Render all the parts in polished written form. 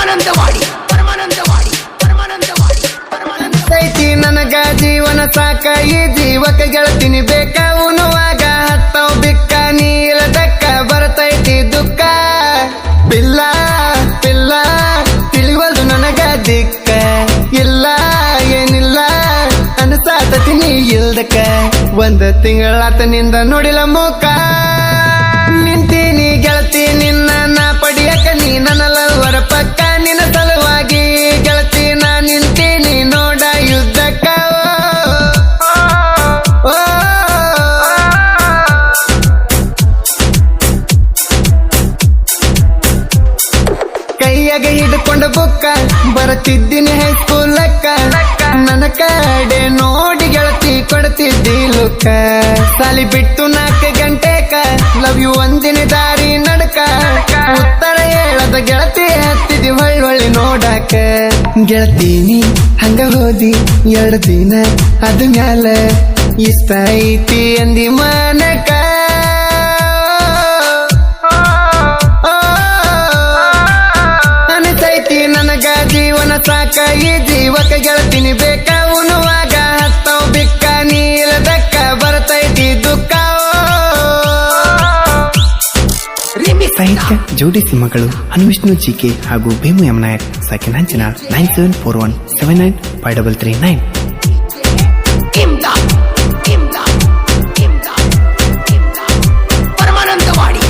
ಪರಮಾನಂದವಾಡಿ ಐತಿ ನನಗ ಜೀವನ ಸಾಕ ಈ ಜೀವಕ ಗೆಳತಿನಿ ಬೇಕ ಉಣುವಾಗ ಹತ್ತವ್ ಬಿಕ್ಕ ನೀಲದಕ್ಕ ಬರ್ತೈತಿ ದುಃಖ ಪಿಲ್ಲ ಪಿಲ್ಲ ತಿಳಿವಲ್ದು ನನಗ ದಿಕ್ಕ ಇಲ್ಲ ಏನಿಲ್ಲ ಅನ್ಸಾತತಿ ನೀ ಇಲ್ದಕ್ಕ ಒಂದ ತಿಂಗಳಾತ ನಿಂದ ನೋಡಿಲ ಮುಖ ನಿಂತೀನಿ ಗೆಳತಿ ನಿನ್ನ ನಾ ಪಡಿಯಕ ನೀ ನನ್ನ ಲವರ ಪಕ್ಕ ನಿನ್ನ ಸಲುವಾಗಿ ಗೆಳತಿ ನಾ ನಿಂತೀನಿ ನೋಡ ಯುದ್ಧಕ್ಕ ಕೈಯಾಗ ಹಿಡ್ಕೊಂಡ ಬುಕ್ಕ ಬರುತ್ತಿದ್ದೀನಿ ಹೈಸ್ಕೂಲ್ ಲೆಕ್ಕ ನನ್ನ ಕಡೆ ನೋಡಿ ಗೆಳತಿ ಕೊಡ್ತಿದ್ದಿ ಲುಕ್ಕ ಸಾಲಿ ಬಿಟ್ಟು 4 ಗಂಟೆಕ ಲವ್ ಯು ಒಂದಿನ ದಾರಿ ನಡಕ ಉತ್ತರ ಹೇಳದ ಗೆಳತಿ ಹತ್ತಿದಿ ಹೊಳ್ಳಿ ನೋಡಾಕ ಗೆಳತೀನಿ ಹಂಗ ಹೋದಿ 2 ದಿನ ಅದ ಮ್ಯಾಲ ಇಷ್ಟ ಐತಿ ಅಂದಿ ಮನಕ ಅನಿಸೈತಿ ನನಗ ಜೀವನ ಸಾಕ ಈ ಜೀವಕ ಗೆಳತಿನಿ ಬೇಕ ಉಣುವಾಗ ಹತ್ತವ್ ಬಿಕ್ಕ ನೀಲದಕ್ಕ ಬರ್ತೈತಿ ದುಃಖ ಸಾಹಿತ್ಯ ಜೋಡಿ ಸಿಂಹಗಳು ಅನ್ವಿಷ್ಣು ಜಿಕೆ ಹಾಗೂ ಭೀಮು ಎಂ ನಾಯಕ್ ಸೆಕೆಂಡ್ ಹಂಚಿನ 9741795339 ಪರಮಾನಂದವಾಡಿ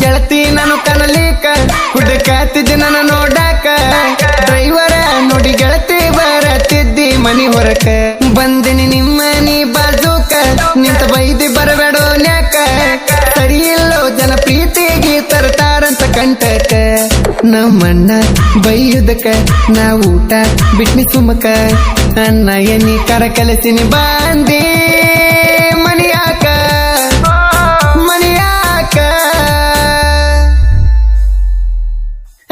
ಗೆಳತಿ ನಾನು ಕನಲಿಕ ಹುಡುಕಾತಿದ್ದೆ ನನ್ನ ನೋಡಾಕ ಡ್ರೈವರ ನೋಡಿ ಗೆಳತಿ ಬರತಿದ್ದಿ ಮನಿ ಹೊರಕ ಬಂದಿನಿ ನಿಮ್ಮನಿ ಬಾಜೂಕ ನಿಂತ ಬೈದಿ ಬರಬೇಡೋ ನ್ಯಾಕ ಸರಿ ಇಲ್ಲೋ ಜನ ಪ್ರೀತಿಗೆ ತರ್ತಾರಂತ ಕಂಟಕ ನಮ್ಮಣ್ಣ ಬೈಯುದಕ ನಾ ಊಟ ಬಿಟ್ನಿ ಸುಮಕ ಅನ್ನ ಎಣ್ಣಿ ಕರ ಕಲಸಿನಿ ಬಾಂದಿ ಮನಿಯಾಕ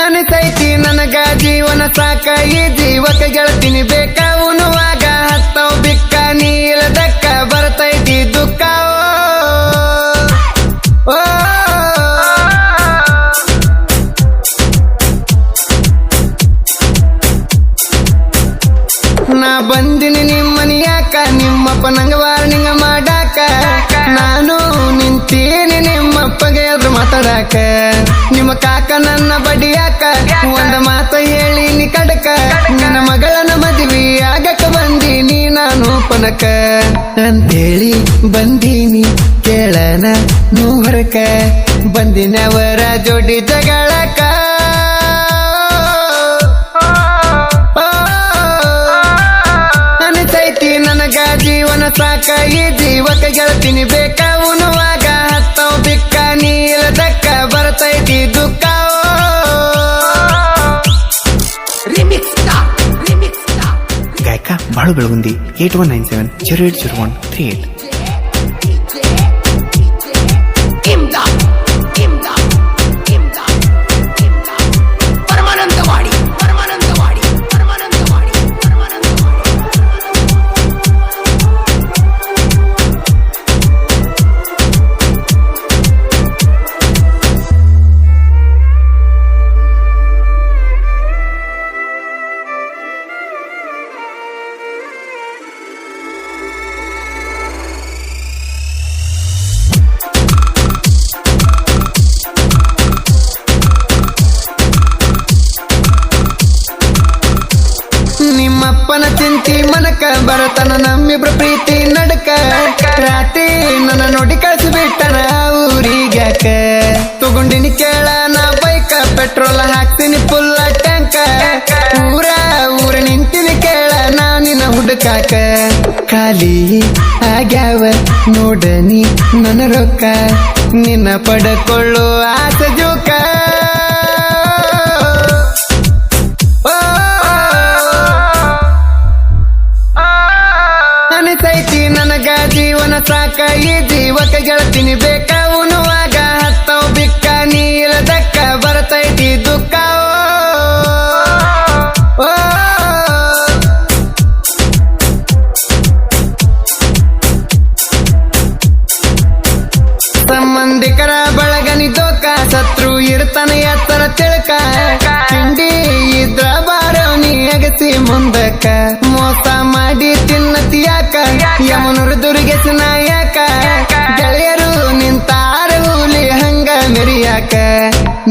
ಅನಿಸೈತಿ ನನಗ ಜೀವನ ಸಾಕ ಈ ಜೀವಕ ಗೆಳತಿನಿ ಬೇಕ ಉಣುವಾಗ ಹತ್ತವ್ ಬಿಕ್ಕ ನೀಲದಕ್ಕ ಬರ್ತೈತಿ ದುಃಖ ನಾ ಬಂದಿನಿ ನಿಮ್ಮನಿಯಾಕ ನಿಮ್ಮಪ್ಪ ನಂಗ ವಾರ್ನಿಂಗ ಮಾಡಾಕ ನಾನು ನಿಂತೀನಿ ನಿಮ್ಮಪ್ಪಗೆ ಎಲ್ರು ಮಾತಾಡಾಕ ನಿಮ್ಮ ಕಾಕ ನನ್ನ ಬಡಿಯಾಕ ಒಂದ ಮಾತು ಹೇಳಿನಿ ಕಡಕ ನನ್ನ ಮಗಳನ ಮದುವೆ ಆಗಕ ಬಂದೀನಿ ನಾನು ಪನಕ ಅಂತೇಳಿ ಬಂದೀನಿ ಕೇಳನ ನೂಹರಕ ಬಂದಿನವರ ಜೋಡಿ ಜಗಳಕ ಅನಿಸೈತಿ ನನಗ ಜೀವನ ಸಾಕ ಈ ಜೀವಕ ಗೆಳತಿನಿ ಬೇಕ ಉಣುವಾಗ ಹತ್ತವ್ ಬಿಕ್ಕ ನೀಲದಕ್ಕ ಬರ್ತೈತಿ ದುಃಖ ಗಾಯಕ ಬಾಳು ಬೆಳಗುಂದಿ 8197080138 ಪರಮಾನಂದವಾಡಿ ನಿಮ್ಮಪ್ಪನ ಚಿಂತಿ ಮನಕ ಬರತನ ನಮ್ಮಿಬ್ರ ಪ್ರೀತಿ ನಡಕ ರಾತ್ರಿ ನನ್ನ ನೋಡಿ ಕಳಿಸಿಬಿಟ್ಟನ ಊರಿಗ್ಯಾಕ ತಗೊಂಡಿನಿ ಕೇಳ ನಾ ಬೈಕ ಪೆಟ್ರೋಲ್ ಹಾಕ್ತೀನಿ ಫುಲ್ಲ ಟ್ಯಾಂಕ ಊರ ನಿಂತಿನಿ ಕೇಳ ನಾ ನಿನ್ನ ಹುಡುಕಾಕ ಖಾಲಿ ಆಗ್ಯಾವ ನೋಡನಿ ನನ್ನ ರೊಕ್ಕ ನಿನ್ನ ಪಡಕೊಳ್ಳೋ ಆಸ ಜೋಕ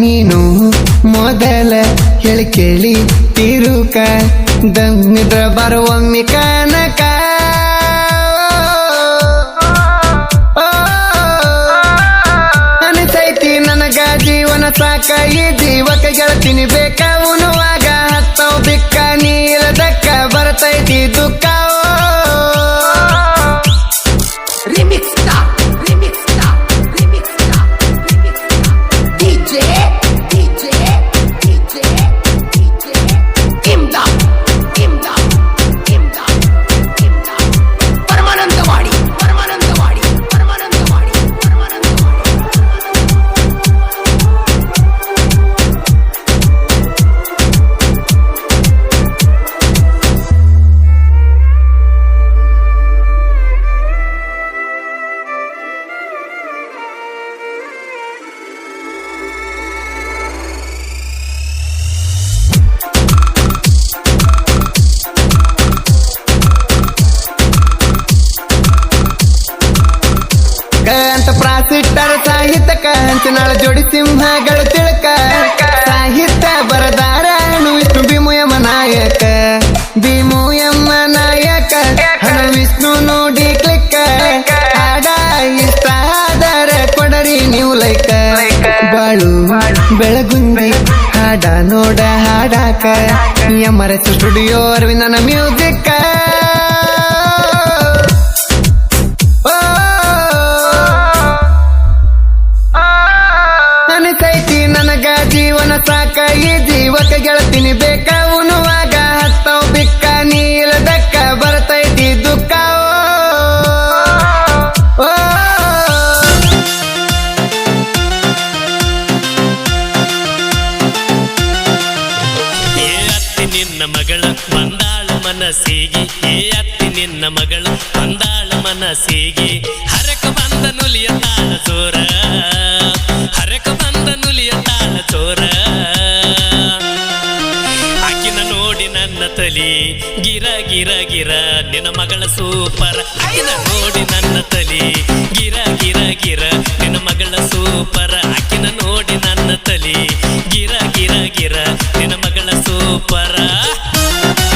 ನೀನು ಮೊದಲ ಹೇಳಿ ಕೇಳಿ ತಿರುಕ ದಮ್ಮಿದ್ರ ಬರುವಮ್ಮಿ ಕನಕ ಅನಿಸೈತಿ ನನಗ ಜೀವನ ಸಾಕ ಈ ಜೀವಕ್ಕೆ ಗೆಳತೀನಿ ಬೇಕ ಉಣುವಾಗ ಹತ್ತವ್ ಬಿಕ್ಕ ನೀರದಕ್ಕ ಬರ್ತೈತಿ ದುಃಖ Remix star, remix star, remix star, remix star. DJ, DJ, DJ, DJ. Imdad, Imdad, Imdad, Imdad. Paramanandawadi, Paramanandawadi, Paramanandawadi, Paramanandawadi. ಅಂತ ಪ್ರಾಸಿಟ್ಟರ ಸಾಹಿತ್ಯಕ ಹಂಚನಾಳ ಜೋಡಿ ಸಿಂಹಗಳು ತಿಳಕ ಸಾಹಿತ್ಯ ಬರದಾರ ವಿಷ್ಣು ಭೀಮುಯಮ ನಾಯಕ ಭೀಮುಯಮ್ಮ ನಾಯಕ ಹಣ ವಿಷ್ಣು ನೋಡಿ ಕ್ಲಿಕ್ಕ ಹಾಡ ಇಷ್ಟ ಆದರ ಕೊಡರಿ ನೀವು ಲೈಕ ಬಾಳು ಬೆಳಗುಂದಿ ಹಾಡ ನೋಡ ಹಾಡಾಕ ಎಮರೆಸ್ ಸ್ಟುಡಿಯೋ ಅರವಿಂದನ ಮ್ಯೂಸಿಕ್ ಅನಿಸೈತಿ ನನಗ ಜೀವನ ಸಾಕ ಈ ಜೀವಕ್ಕೆ ಗೆಳತೀನಿ ಬೇಕ ಉಣುವಾಗ ಹತ್ತವ್ ಬಿಕ್ಕ ನೀಲದಕ್ಕ ಬರ್ತೈತಿ ದುಃಖ ಓ ಏ ಅತ್ತಿ ನಿನ್ನ ಮಗಳ ಬಂದಾಳ ಮನಸ್ಸಿಗೆ ಏ ಅತ್ತಿ ನಿನ್ನ ಮಗಳ ಬಂದಾಳ ಮನಸ್ಸಿಗೆ ಹರಕ ಬಂದ ನುಲಿಯ ತಾಳ ಚೋರ ಹರಕ ಬಂದ ನುಲಿಯ ತಾಳ ಚೋರ ಆಕಿನ ನೋಡಿ ನನ್ನ ತಲಿ ಗಿರ ಗಿರ ಗಿರ ನಿನ್ನ ಮಗಳ ಸೂಪರ್ ಆಕಿನ ನೋಡಿ ನನ್ನ ತಲಿ ಗಿರ ಗಿರ ಗಿರ ನಿನ್ನ ಮಗಳ ಸೂಪರ್ ಆಕಿನ ನೋಡಿ ನನ್ನ ತಲಿ ಗಿರ ಗಿರ